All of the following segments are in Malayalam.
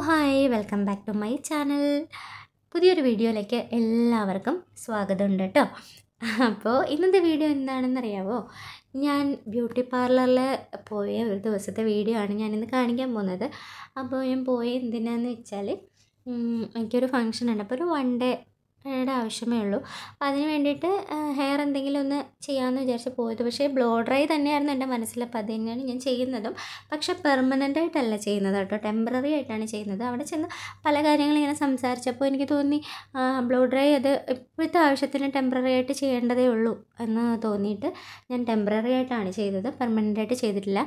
Hi welcome back to my channel. പുതിയൊരു വീഡിയോയിലേക്ക് എല്ലാവർക്കും സ്വാഗതമുണ്ട് കേട്ടോ. അപ്പോൾ ഇന്നത്തെ വീഡിയോ എന്താണെന്നറിയാമോ? ഞാൻ ബ്യൂട്ടി പാർലറിൽ പോയ ഒരു ദിവസത്തെ വീഡിയോ ആണ് ഞാനിന്ന് കാണിക്കാൻ പോകുന്നത്. അപ്പോൾ ഞാൻ പോയ എന്തിനാന്ന് വെച്ചാൽ എനിക്കൊരു ഫങ്ഷൻ ഉണ്ട്. അപ്പോൾ ഒരു 1 ഡേ ആവശ്യമേ ഉള്ളൂ. അപ്പോൾ അതിന് വേണ്ടിയിട്ട് ഹെയർ എന്തെങ്കിലും ഒന്ന് ചെയ്യാമെന്ന് വിചാരിച്ച് പോയത്. പക്ഷേ ബ്ലോ ഡ്രൈ തന്നെയായിരുന്നു എൻ്റെ മനസ്സിൽ. അപ്പോൾ അത് തന്നെയാണ് ഞാൻ ചെയ്യുന്നതും. പക്ഷേ പെർമനൻ്റ് ആയിട്ടല്ല ചെയ്യുന്നത് കേട്ടോ, ടെമ്പററി ആയിട്ടാണ് ചെയ്യുന്നത്. അവിടെ ചെന്ന് പല കാര്യങ്ങളും ഇങ്ങനെ സംസാരിച്ചപ്പോൾ എനിക്ക് തോന്നി ബ്ലോ ഡ്രൈ അത് ഇപ്പോഴത്തെ ആവശ്യത്തിന് ടെമ്പററി ആയിട്ട് ചെയ്യേണ്ടതേ ഉള്ളൂ എന്ന് തോന്നിയിട്ട് ഞാൻ ടെമ്പററി ആയിട്ടാണ് ചെയ്തത്, പെർമനൻ്റ് ആയിട്ട് ചെയ്തിട്ടില്ല.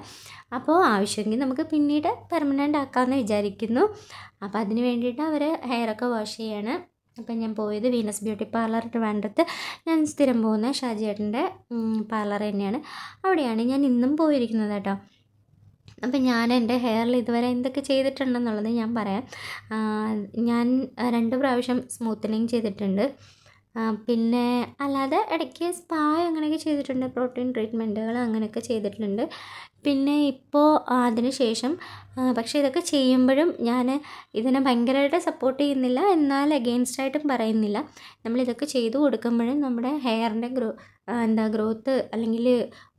അപ്പോൾ ആവശ്യമെങ്കിൽ നമുക്ക് പിന്നീട് പെർമനൻ്റ് ആക്കാമെന്ന് വിചാരിക്കുന്നു. അപ്പോൾ അതിന് വേണ്ടിയിട്ട് അവർ ഹെയറൊക്കെ വാഷ് ചെയ്യാണ്. അപ്പം ഞാൻ പോയത് വീനസ് ബ്യൂട്ടി പാർലർ ട്രിവാൻഡ്രത്ത് ഞാൻ സ്ഥിരം പോകുന്ന ഷാജിയേട്ടൻ്റെ പാർലർ തന്നെയാണ്. അവിടെയാണ് ഞാൻ ഇന്നും പോയിരിക്കുന്നത് കേട്ടോ. അപ്പം ഞാൻ എൻ്റെ ഹെയറിൽ ഇതുവരെ എന്തൊക്കെ ചെയ്തിട്ടുണ്ടെന്നുള്ളത് ഞാൻ പറയാം. ഞാൻ 2 പ്രാവശ്യം സ്മൂത്തനിങ് ചെയ്തിട്ടുണ്ട്. പിന്നെ അല്ലാതെ ഇടയ്ക്ക് സ്പാ അങ്ങനെയൊക്കെ ചെയ്തിട്ടുണ്ട്, പ്രോട്ടീൻ ട്രീറ്റ്മെൻറ്റുകൾ അങ്ങനെയൊക്കെ ചെയ്തിട്ടുണ്ട്. പിന്നെ ഇപ്പോൾ അതിന് ശേഷം പക്ഷേ ഇതൊക്കെ ചെയ്യുമ്പോഴും ഞാൻ ഇതിനെ ഭയങ്കരമായിട്ട് സപ്പോർട്ട് ചെയ്യുന്നില്ല, എന്നാൽ അഗെയിൻസ്റ്റായിട്ടും പറയുന്നില്ല. നമ്മളിതൊക്കെ ചെയ്തു കൊടുക്കുമ്പോഴും നമ്മുടെ ഹെയറിൻ്റെ ഗ്രോത്ത് അല്ലെങ്കിൽ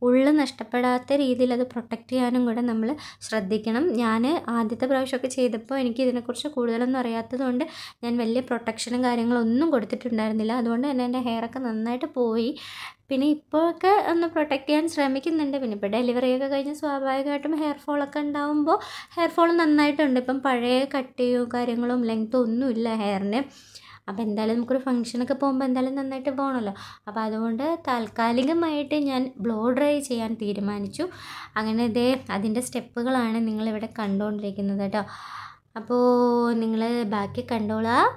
ഉള്ളു നഷ്ടപ്പെടാത്ത രീതിയിൽ അത് പ്രൊട്ടക്റ്റ് ചെയ്യാനും കൂടെ നമ്മൾ ശ്രദ്ധിക്കണം. ഞാൻ ആദ്യത്തെ പ്രാവശ്യമൊക്കെ ചെയ്തപ്പോൾ എനിക്ക് ഇതിനെക്കുറിച്ച് കൂടുതലൊന്നും അറിയാത്തതുകൊണ്ട് ഞാൻ വലിയ പ്രൊട്ടക്ഷനും കാര്യങ്ങളൊന്നും കൊടുത്തിട്ടുണ്ടായിരുന്നില്ല. അതുകൊണ്ട് തന്നെ എൻ്റെ ഹെയറൊക്കെ നന്നായിട്ട് പോയി. പിന്നെ ഇപ്പോഴൊക്കെ ഒന്ന് പ്രൊട്ടക്റ്റ് ചെയ്യാൻ ശ്രമിക്കുന്നുണ്ട്. പിന്നെ ഇപ്പോൾ ഡെലിവറിയൊക്കെ കഴിഞ്ഞ് സ്വാഭാവികമായിട്ടും ഹെയർ ഫോളൊക്കെ ഉണ്ടാകുമ്പോൾ ഹെയർ ഫോൾ നന്നായിട്ടുണ്ട്. ഇപ്പം പഴയ കട്ടിയോ കാര്യങ്ങളും ലെങ്ത്തും ഒന്നുമില്ല ഹെയറിന്. അപ്പോൾ എന്തായാലും നമുക്കൊരു ഫംഗ്ഷനൊക്കെ പോകുമ്പോൾ എന്തായാലും നന്നായിട്ട് പോകണമല്ലോ. അപ്പോൾ അതുകൊണ്ട് താൽക്കാലികമായിട്ട് ഞാൻ ബ്ലോ ഡ്രൈ ചെയ്യാൻ തീരുമാനിച്ചു. അങ്ങനെ അതിൻ്റെ സ്റ്റെപ്പുകളാണ് നിങ്ങളിവിടെ കണ്ടുകൊണ്ടിരിക്കുന്നത് കേട്ടോ. അപ്പോൾ നിങ്ങൾ ബാക്കി കണ്ടോളാം.